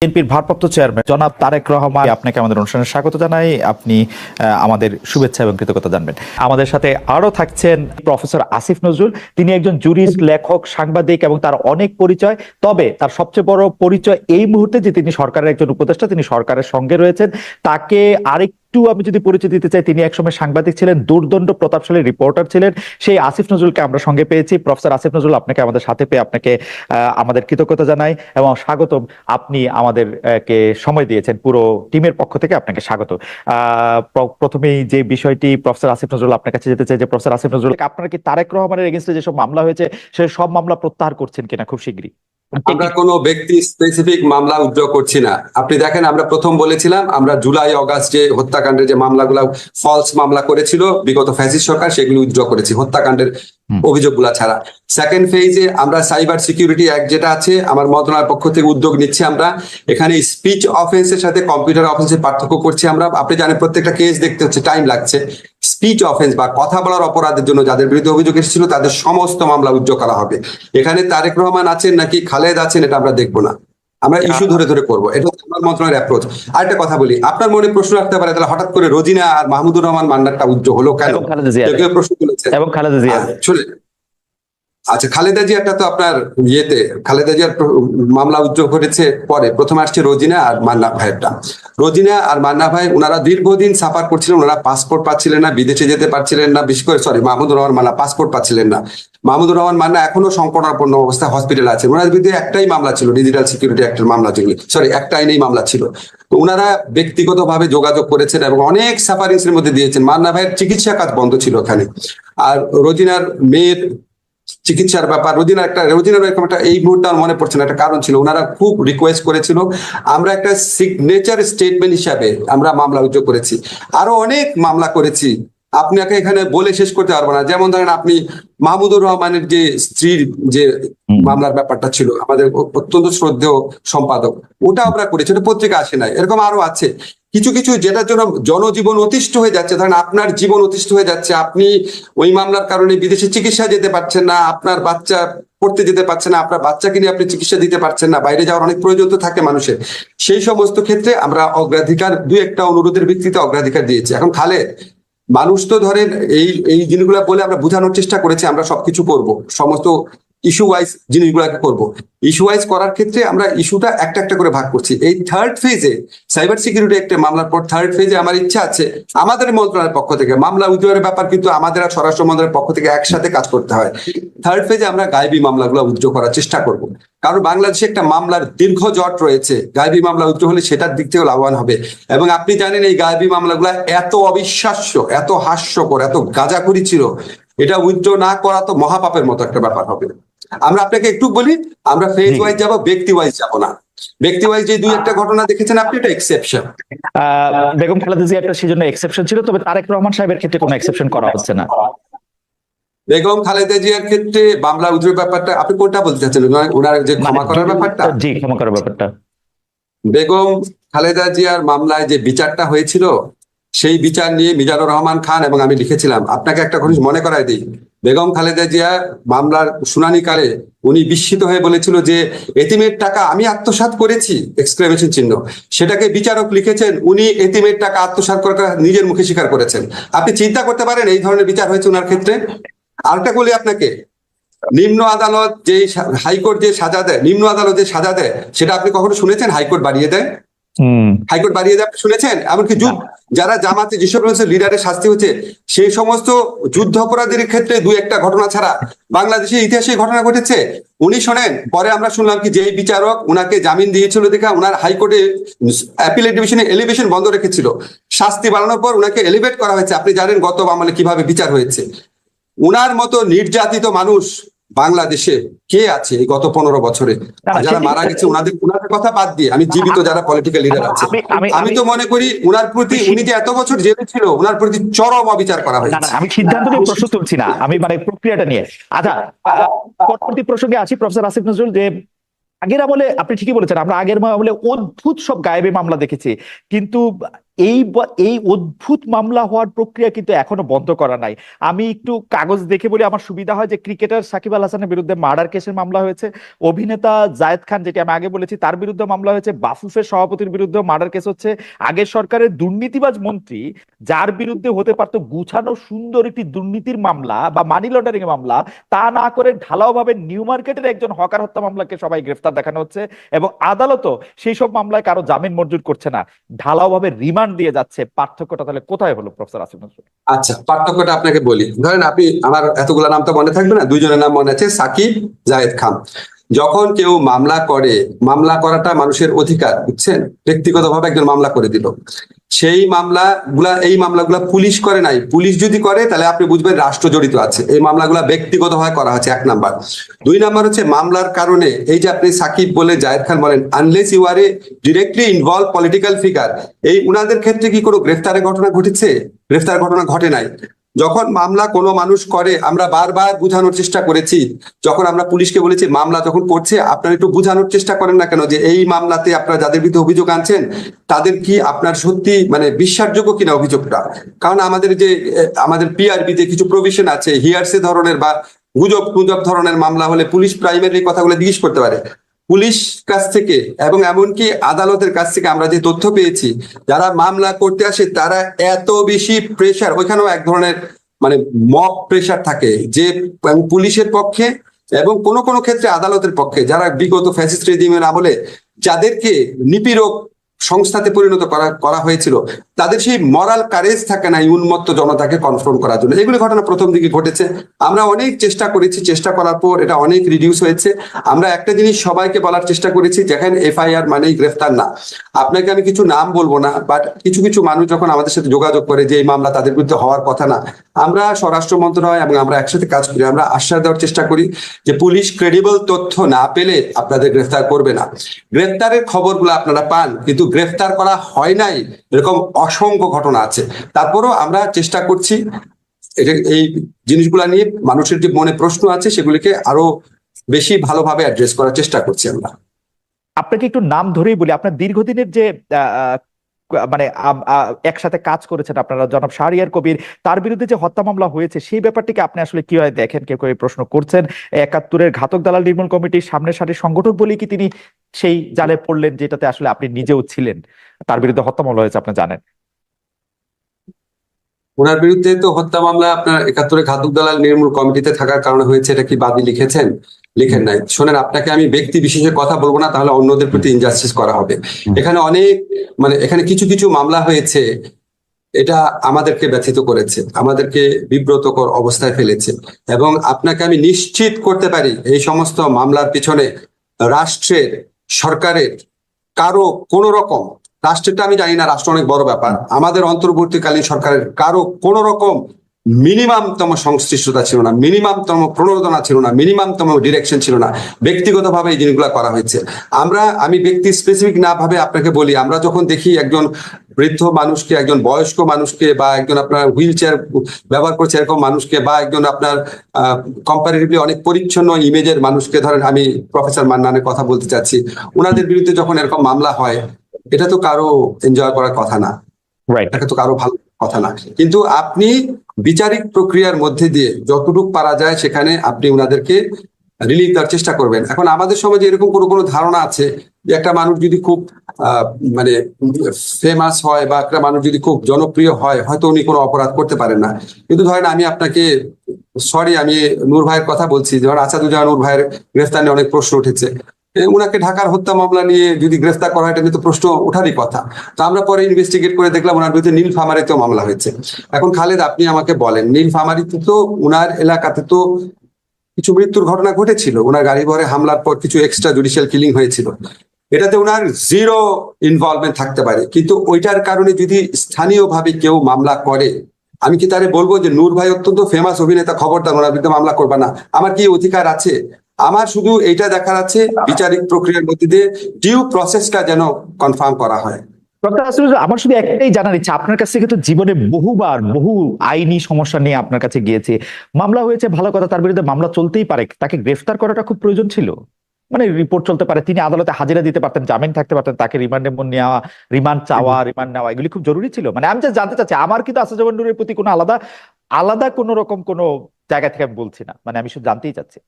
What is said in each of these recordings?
বিএনপির ভারপ্রাপ্ত চেয়ারম্যান জনাব তারেক রহমান, আপনাকে আমাদের অনুষ্ঠানে স্বাগত জানাই। আপনি আমাদের শুভেচ্ছা এবং কৃতজ্ঞতা জানবেন। আমাদের সাথে আরো থাকছেন প্রফেসর আসিফ নজরুল। তিনি একজন জুরিস্ট, লেখক, সাংবাদিক এবং তার অনেক পরিচয়। তবে তার সবচেয়ে বড় পরিচয় এই মুহূর্তে যে তিনি সরকারের একজন উপদেষ্টা, তিনি সরকারের সঙ্গে রয়েছেন। তাকে আরেকটু আমি যদি পরিচয় দিতে চাই, তিনি একসময় সাংবাদিক ছিলেন, দুর্দণ্ড প্রতাপশালী রিপোর্টার ছিলেন। সেই আসিফ নজরুলকে আমরা সঙ্গে পেয়েছি। প্রফেসর আসিফ নজরুল, আপনাকে আমাদের সাথে পেয়ে আপনাকে আমাদের কৃতজ্ঞতা জানাই এবং স্বাগতম। আপনি আমাদেরকে সময় দিয়েছেন, পুরো টিমের পক্ষ থেকে আপনাকে স্বাগত। প্রথমেই যে বিষয়টি প্রফেসর আসিফ নজরুল আপনার কাছে যেতে চাই যে প্রফেসর আসিফ নজরুল, আপনারা কি তারেক রহমানের এগেইনস্টে যেসব মামলা হয়েছে সেই সব মামলা প্রত্যাহার করছেন কিনা খুব শীঘ্রই? আমরা কোনো ব্যক্তি স্পেসিফিক মামলা উইথড্র করছি না। আপনি দেখেন, আমরা প্রথম বলেছিলাম আমরা জুলাই অগাস্ট যে হত্যাকাণ্ডের যে মামলাগুলো ফলস মামলা করেছিল বিগত ফ্যাসিস্ট সরকার, সেগুলো উইথড্র করেছি হত্যাকাণ্ডের অভিযোগগুলা ছাড়া। সেকেন্ড ফেজে আমরা সাইবার সিকিউরিটি অ্যাক্ট যেটা আছে আমার মন্ত্রণালয়ের পক্ষ থেকে উদ্যোগ নিচ্ছি। আমরা এখানে স্পিচ অফেন্সের সাথে কম্পিউটার অফেন্সের পার্থক্য করছি। আমরা, আপনি জানেন, প্রত্যেকটা কেস দেখতে হচ্ছে, টাইম লাগছে। স্পিচ অফেন্স বা কথা বলার অপরাধের জন্য যাদের বিরুদ্ধে অভিযোগ এসেছিল তাদের সমস্ত মামলা উইথড্র করা হবে। এখানে তারেক রহমান আছেন নাকি খালেদ আছেন এটা আমরা দেখবো না, আমরা ইস্যু ধরে ধরে করবো। এটা হচ্ছে আমার মন্ত্রণালয়ের অ্যাপ্রোচ। আরেকটা কথা বলি, আপনার মনে প্রশ্ন রাখতে পারে তাহলে হঠাৎ করে রোজিনা আর মাহমুদুর রহমান মান্নারটা উইথড্র হলো কেন? কেউ প্রশ্ন তুলেছে এবং খালেদা জিয়া। আচ্ছা, খালেদা জিয়াটা তো আপনার খালেদা জিয়ার মামলা উইথড্র করেছে পরে। প্রথমে আসছে রোজিনা আর মান্না ভাইয়েরটা। রোজিনা আর মান্না ভাই ওনারা দীর্ঘদিন সাফার করছিলেন, ওনারা পাসপোর্ট পাচ্ছিলেন না, বিদেশে যেতে পারছিলেন না। বিশেষ করে মাহমুদুর রহমান মান্না পাসপোর্ট পাচ্ছিলেন না। মাহমুদুর রহমান মান্না এখনো সংকটাপন্ন অবস্থায় হসপিটালে আছেন। ওনার বিরুদ্ধে একটাই মামলা ছিল, ডিজিটাল সিকিউরিটি অ্যাক্টের মামলা, যেগুলি একটা আইনেই মামলা ছিল। তো ওনারা ব্যক্তিগতভাবে যোগাযোগ করেছেন এবং অনেক সাফারিংস এর মধ্যে দিয়েছেন। মান্না ভাইয়ের চিকিৎসা কাজ বন্ধ ছিল ওখানে। আর রোজিনার মেয়ের চিকিৎসার ব্যাপার, রোজিনার এরকম একটা, এই মুহূর্তে আমার মনে পড়ছে না, একটা কারণ ছিল। ওনারা খুব রিকোয়েস্ট করেছিল, আমরা একটা সিগনেচার স্টেটমেন্ট হিসাবে আমরা মামলা উইথড্র করেছি। আরো অনেক মামলা করেছি, আপনাকে এখানে বলে শেষ করতে পারবো না। যেমন ধরেন, আপনি মাহমুদুর রহমানের যে স্ত্রীর যে মামলার ব্যাপারটা ছিল, আমাদের অত্যন্ত শ্রদ্ধেয় সম্পাদক, ওটা আমরা করেছি, ওটা পত্রিকা আসে নাই। এরকম আরো আছে কিছু কিছু, যেটার জন্য জনজীবন অতিষ্ঠ হয়ে যাচ্ছে। ধরেন আপনার জীবন অতিষ্ঠ হয়ে যাচ্ছে, আপনি ওই মামলার কারণে বিদেশে চিকিৎসা যেতে পারছেন না, আপনার বাচ্চা পড়তে যেতে পারছে না, আপনার বাচ্চাকে নিয়ে আপনি চিকিৎসা দিতে পারছেন না, বাইরে যাওয়ার অনেক প্রয়োজন তো থাকে মানুষের। সেই সমস্ত ক্ষেত্রে আমরা অগ্রাধিকার, দুই একটা অনুরোধের ভিত্তিতে অগ্রাধিকার দিয়েছি। এখন মানুষ তো ধরেন এই এই জিনিসগুলো বলে আমরা বোঝানোর চেষ্টা করেছি আমরা সবকিছু করব, সমস্ত ইস্যু ওয়াইজ জিনিসগুলোকে করব। ইস্যু ওয়াইজ করার ক্ষেত্রে আমরা ইস্যুটা একটা একটা করে ভাগ করছি। এই থার্ড ফেজে সাইবার সিকিউরিটি একটা মামলার পর থার্ড ফেজে আমার ইচ্ছা আছে আমাদের মন্ত্রণালয়ের পক্ষ থেকে মামলা উইথড্রয়ের ব্যাপার, কিন্তু আমাদের আর স্বরাষ্ট্র মন্ত্রণালয়ের পক্ষ থেকে একসাথে কাজ করতে হয়। থার্ড ফেজে আমরা গায়েবী মামলাগুলো উইথড্র করার চেষ্টা করব, কারণ বাংলাদেশে একটা মামলার দীর্ঘ জট রয়েছে। গায়েবী মামলা উইথড্র হলে সেটার দিক থেকেও লাভবান হবে। এবং আপনি জানেন এই গায়েবী মামলাগুলো এত অবিশ্বাস্য, এত হাস্যকর, এত গাঁজাখুরি ছিল, এটা উইথড্র না করা তো মহাপাপের মতো একটা ব্যাপার হবে। আমরা আপনাকে একটু বলি, আমরা ফেজ ওয়াইজ যাবো, ব্যক্তি ওয়াইজ যাবো না। ব্যক্তি ওয়াইজ যে দুই একটা ঘটনা দেখেছেন আপনি, এটা এক্সেপশন। বেগম খালেদা জিয়া একটা সেজন্য এক্সেপশন ছিল, তবে তারেক রহমান সাহেবের ক্ষেত্রে কোনো এক্সেপশন করা হচ্ছে না। বেগম খালেদা জিয়ার ক্ষেত্রে মামলা উইথড্র ব্যাপারটা আপনি কোনটা বলতে চাচ্ছেন? ওনার যে ক্ষমা করার ব্যাপারটা? জি, ক্ষমা করার ব্যাপারটা। বেগম খালেদা জিয়ার মামলায় যে বিচারটা হয়েছিল, সেই বিচার নিয়ে মিজানুর রহমান খান এবং আমি লিখেছিলাম। আপনাকে একটা জিনিস মনে করাই দিই, বেগম খালেদা জিয়া মামলার শুনানিকালে উনি বিস্মিত হয়ে বলেছিল যে এতিমের টাকা আমি আত্মসাৎ করেছি, এক্সক্লেমেশন চিহ্ন। সেটাকে বিচারক লিখেছেন উনি এতিমের টাকা আত্মসাৎ করে নিজের মুখে স্বীকার করেছেন। আপনি চিন্তা করতে পারেন এই ধরনের বিচার হয়েছে ওনার ক্ষেত্রে। আরেকটা বলি আপনাকে, নিম্ন আদালত যে হাইকোর্ট যে সাজা দেয়, নিম্ন আদালত যে সাজা দেয়, সেটা আপনি কখনো শুনেছেন হাইকোর্ট বাড়িয়ে দেয়? হাইকোর্ট বাড়িয়ে দেয় আপনি শুনেছেন? এমনকি যারা জামাতে যেসব লিডারের শাস্তি হচ্ছে, সেই সমস্ত যুদ্ধ অপরাধীর ক্ষেত্রে দুই একটা ঘটনা ছাড়া বাংলাদেশের ইতিহাসে ঘটনা ঘটেছে। উনি শোনেন, পরে আমরা শুনলাম কি যে বিচারক উনাকে জামিন দিয়েছিল দেখা উনার হাইকোর্টে অ্যাপিলেট ডিভিশনে এলিভেশন বন্ধ রেখেছিল, শাস্তি বাড়ানোর পর উনাকে এলিভেট করা হয়েছে। আপনি জানেন গত আমলে কিভাবে বিচার হয়েছে। উনার মতো নির্যাতিত মানুষ বাংলাদেশে কে আছে এই গত 15 বছরে? যারা মারা গেছে ওনাদের কথা বাদ দিয়ে আমি জীবিত যারা পলিটিক্যাল লিডার আছে, আমি তো মনে করি উনার প্রতি, উনি যে এত বছর জেলে ছিল, উনার প্রতি চরম অবিচার করা হয়েছে। আমি সিদ্ধান্ত নিয়ে প্রশ্ন তুলছি না, আমি মানে প্রক্রিয়াটা নিয়ে। আচ্ছা, পরবর্তী প্রসঙ্গে আসি প্রফেসর আসিফ নজরুল। যে আগের আমলে আপনি ঠিকই বলেছেন, আমরা আগের আমলে অদ্ভুত সব গায়েবী মামলা দেখেছি, কিন্তু এই অদ্ভুত মামলা হওয়ার প্রক্রিয়া কিন্তু এখনো বন্ধ করা নাই। আমি একটু কাগজ দেখে বলি, আমার সুবিধা হয়, যে ক্রিকেটার সাকিব আল হাসানের বিরুদ্ধে মার্ডার কেসের মামলা হয়েছে, অভিনেতা জায়েদ খান, যেটি আমি আগে বলেছি, তার বিরুদ্ধে মামলা হয়েছে, বাফুফের সভাপতির বিরুদ্ধে মার্ডার কেস হচ্ছে, আগের সরকারের দুর্নীতিবাজ মন্ত্রী যার বিরুদ্ধে হতে পারতো গুছানো সুন্দর একটি দুর্নীতির মামলা বা মানি লন্ডারিং এর মামলা, তা না করে ঢালাও ভাবে নিউ মার্কেটের একজন হকার হত্যা মামলাকে সবাই গ্রেফতার দেখানো হচ্ছে, এবং আদালতও সেই সব মামলায় কারো জামিন মঞ্জুর করছে না, ঢালাও ভাবে রিমান্ড দিয়ে যাচ্ছে। পার্থক্যটা তাহলে কোথায় হলো প্রফেসর আসিফ নজরুল? আচ্ছা, পার্থক্যটা আপনাকে বলি। ধরেন আপনি, আমার এতগুলো নাম তো মনে থাকবে না, দুইজনের নাম মনে আছে, সাকিব, জায়েদ খান। যখন কেউ মামলা করে, মামলা করাটা মানুষের অধিকার, বুঝছেন? ব্যক্তিগতভাবে একজন মামলা করে দিল, সেই এই মামলাগুলা পুলিশ করে নাই। পুলিশ যদি করে তাহলে আপনি বুঝবেন রাষ্ট্র জড়িত আছে। এই মামলাগুলা ব্যক্তিগতভাবে করা হচ্ছে, 1 নাম্বার। 2 নাম্বার হচ্ছে মামলার কারণে, এই যে আপনি সাকিব বলে জায়েদ খান বলেন, unless you are a directly involve political figure, এই উনাদের ক্ষেত্রে কি কোনো গ্রেফতারের ঘটনা ঘটেছে? গ্রেফতার ঘটনা ঘটে নাই। যখন মামলা কোনো মানুষ করে, আমরা বারবার বোঝানোর চেষ্টা করেছি, যখন আমরা পুলিশকে বলেছি মামলা যখন করছে আপনারা একটু বোঝানোর চেষ্টা করেন না কেন, যে এই মামলাতে আপনারা যাদের বিরুদ্ধে অভিযোগ আনছেন তাদের কি আপনার সত্যি মানে বিশ্বাসযোগ্য কিনা অভিযোগটা। কারণ আমাদের পিআরবি তে কিছু প্রভিশন আছে, হিয়ারসে ধরনের বা গুজব ধরনের মামলা হলে পুলিশ প্রাইমারি কথাগুলো জিজ্ঞেস করতে পারে। পুলিশ কাছ থেকে এবং এমনকি আদালতের কাছ থেকে আমরা যে তথ্য পেয়েছি, যারা মামলা করতে আসে তারা এত বেশি প্রেসার, ওইখানেও এক ধরনের মানে মব প্রেসার থাকে, যে পুলিশের পক্ষে এবং কোনো কোনো ক্ষেত্রে আদালতের পক্ষে, যারা বিগত ফ্যাসিস্ট রেজিমের আমলে যাদেরকে নিপীড়ক সংস্থাতে পরিণত করা হয়েছিল, তাদের সেই মরাল কারেজ থাকে না এই উন্মত্ত জনতাকে কনফ্রন্ট করার জন্য। এগুলি ঘটনা প্রথম দিকে ঘটেছে। আমরা অনেক চেষ্টা করেছি, চেষ্টা করার পর এটা অনেক রিডিউস হয়েছে। আমরা একটা জিনিস সবাইকে বলার চেষ্টা করেছি, যেখানে এফআইআর মানেই গ্রেফতার না। আপনাকে আমি কিছু নাম বলবো না, বাট কিছু কিছু মানুষ যখন আমাদের সাথে যোগাযোগ করে যে এই মামলা তাদের বিরুদ্ধে হওয়ার কথা না, আমরা স্বরাষ্ট্র মন্ত্রণালয় এবং আমরা একসাথে কাজ করি, আমরা আশ্বাস দেওয়ার চেষ্টা করি যে পুলিশ ক্রেডিবল তথ্য না পেলে আপনাদের গ্রেফতার করবে না। গ্রেফতারের খবরগুলো আপনারা পান, কিন্তু গ্রেফতার করা হয় নাই এরকম অসংখ্য ঘটনা আছে। তারপরও আমরা চেষ্টা করছি এই জিনিসগুলা নিয়ে মানুষের যে মনে প্রশ্ন আছে সেগুলিকে আরো বেশি ভালোভাবে অ্যাড্রেস করার চেষ্টা করছি আমরা। আপনাকে একটু নাম ধরেই বলি, আপনার দীর্ঘদিনের যে মানে একসাথে কাজ করেছেন আপনারা, জনাব শাহরিয়ার কবির, তার বিরুদ্ধে যে হত্যা মামলা হয়েছে সেই ব্যাপারটিকে আপনি আসলে কিভাবে দেখেন? কেউ কেউ প্রশ্ন করছেন ৭১-এর ঘাতক দালাল নির্মূল কমিটির সামনের সারির সংগঠক বলেই কি তিনি সেই জালে পড়লেন, যেটাতে আসলে আপনি নিজেও ছিলেন? তার বিরুদ্ধে হত্যা মামলা হয়েছে, আপনি জানেন। ওনার বিরুদ্ধে তো হত্যা মামলা আপনার ৭১-এর ঘাতক দালাল নির্মূল কমিটিতে থাকার কারণে হয়েছে, এটা কি বাদী লিখেছেন? লিখেন নাই। শোনেন, আপনাকে আমি ব্যক্তি বিশেষে কথা বলবো না, তাহলে অন্যদের প্রতি ইনজাস্টিস করা হবে। এখানে অনেক এখানে কিছু কিছু মামলা হয়েছে, এটা আমাদেরকে ব্যথিত করেছে, আমাদেরকে বিব্রতকর অবস্থায় ফেলেছে, এবং আপনাকে আমি নিশ্চিত করতে পারি এই সমস্ত মামলার পিছনে রাষ্ট্রের, সরকারের কারো কোনো রকম, রাষ্ট্রটা আমি জানি না, রাষ্ট্র অনেক বড় ব্যাপার, আমাদের অন্তর্বর্তীকালীন সরকারের কারো কোনো রকম মিনিমামতম সংশ্লিষ্টতা ছিল না, মিনিমামতম প্রণোদনা ছিল না, মিনিমামতম ডিরেকশন ছিল না। ব্যক্তিগতভাবে এই জিনিসগুলো করা হয়েছে। আমি ব্যক্তি স্পেসিফিক না ভাবে আপনাকে বলি, আমরা যখন দেখি একজন বৃদ্ধ মানুষকে, একজন বয়স্ক মানুষকে, বা একজন আপনার হুইল চেয়ার ব্যবহার করছে এরকম মানুষকে, বা একজন আপনার কম্পারেটিভলি অনেক পরিচ্ছন্ন ইমেজের মানুষকে, ধরেন আমি প্রফেসর মান্নানের কথা বলতে চাচ্ছি, ওনাদের বিরুদ্ধে যখন এরকম মামলা হয়, এটা তো কারো এনজয় করার কথা না, এটা তো কারো ভালো কথা না। কিন্তু আপনি বিচারিক প্রক্রিয়ার মধ্যে দিয়ে যতটুকু পারা যায় সেখানে আপনি ওনাদেরকে রিলিফ দেওয়ার চেষ্টা করবেন। এখন আমাদের সমাজে এরকম কোনো ধারণা আছে যে একটা মানুষ যদি খুব ফেমাস হয়, বা একটা মানুষ যদি খুব জনপ্রিয় হয়, হয়তো উনি কোনো অপরাধ করতে পারেন না। কিন্তু ধরেন আমি আপনাকে, আমি নূর ভাইয়ের কথা বলছি, ধরেন আসাদুজ্জামান নূর ভাইয়ের গ্রেফতার নিয়ে অনেক প্রশ্ন উঠেছে। উনাকে ঢাকার হত্যা মামলা নিয়ে যদি গ্রেফতার করা হয়, এটা নিয়ে তো প্রশ্ন ওঠারই কথা। তো আমরা পরে ইনভেস্টিগেট করে দেখলাম ওনার বিরুদ্ধে নীলফামারীতেও মামলা হয়েছে। এখন খালেদ, আপনি আমাকে বলেন, নীলফামারীতে তো উনার এলাকাতে তো কিছু মৃত্যুর ঘটনা ঘটেছিল, ওনার গাড়ি ভরে হামলার পর কিছু এক্সট্রা জুডিশিয়াল কিলিং হয়েছিল, এটাতে ওনার জিরো ইনভলভমেন্ট থাকতে পারে। কিন্তু ওইটার কারণে যদি স্থানীয়ভাবে কেউ মামলা করে, আমি কি তারে বলবো যে নূর ভাই অত্যন্ত ফেমাস অভিনেতা, খবরদার ওনার বিরুদ্ধে মামলা করবা না? আমার কি অধিকার আছে? আমার শুধু এইটা দেখার আছে বিচারিক প্রক্রিয়ার মধ্যে দিয়ে ডিউ প্রসেসটা যেন কনফার্ম করা হয়। আমার শুধু একটাই জানার ইচ্ছা, আপনার কাছ থেকে তো জীবনে বহুবার বহু আইনি সমস্যা নিয়ে আপনার কাছে গিয়েছে, মামলা হয়েছে ভালো কথা, তার বিরুদ্ধে মামলা চলতেই পারে, তাকে গ্রেফতার করাটা খুব প্রয়োজন ছিল? মানে রিপোর্ট চলতে পারে, তিনি আদালতে হাজিরা দিতে পারতেন, জামিন থাকতে পারতেন, তাকে রিমান্ডে নেওয়া, রিমান্ড চাওয়া, রিমান্ড নেওয়া এগুলি খুব জরুরি ছিল। মানে আমি জানতে চাচ্ছি, আমার কিন্তু আসাদুজ্জামান নূরের প্রতি কোনো আলাদা আলাদা কোনো রকম কোনো জায়গা থেকে আমি বলছি না, মানে আমি শুধু জানতেই চাচ্ছি।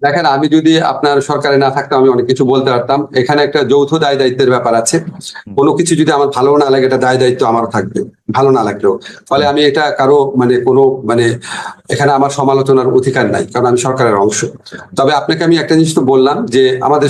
দেখেন, আমি যদি আপনার সরকারে না থাকতাম আমি অনেক কিছু বলতে পারতাম। এখানে একটা যৌথ দায় দায়িত্বের ব্যাপার আছে। কোনো কিছু যদি আমার ভালো না লাগে, এটা দায় দায়িত্ব আমারও থাকবে, ভালো না লাগলেও। ফলে আমি এটা কারো কোনো এখানে আমার সমালোচনার অধিকার নাই, কারণ আমি সরকারের অংশ। তবে আপনাকে আমি একটা জিনিস তো বললাম যে আমাদের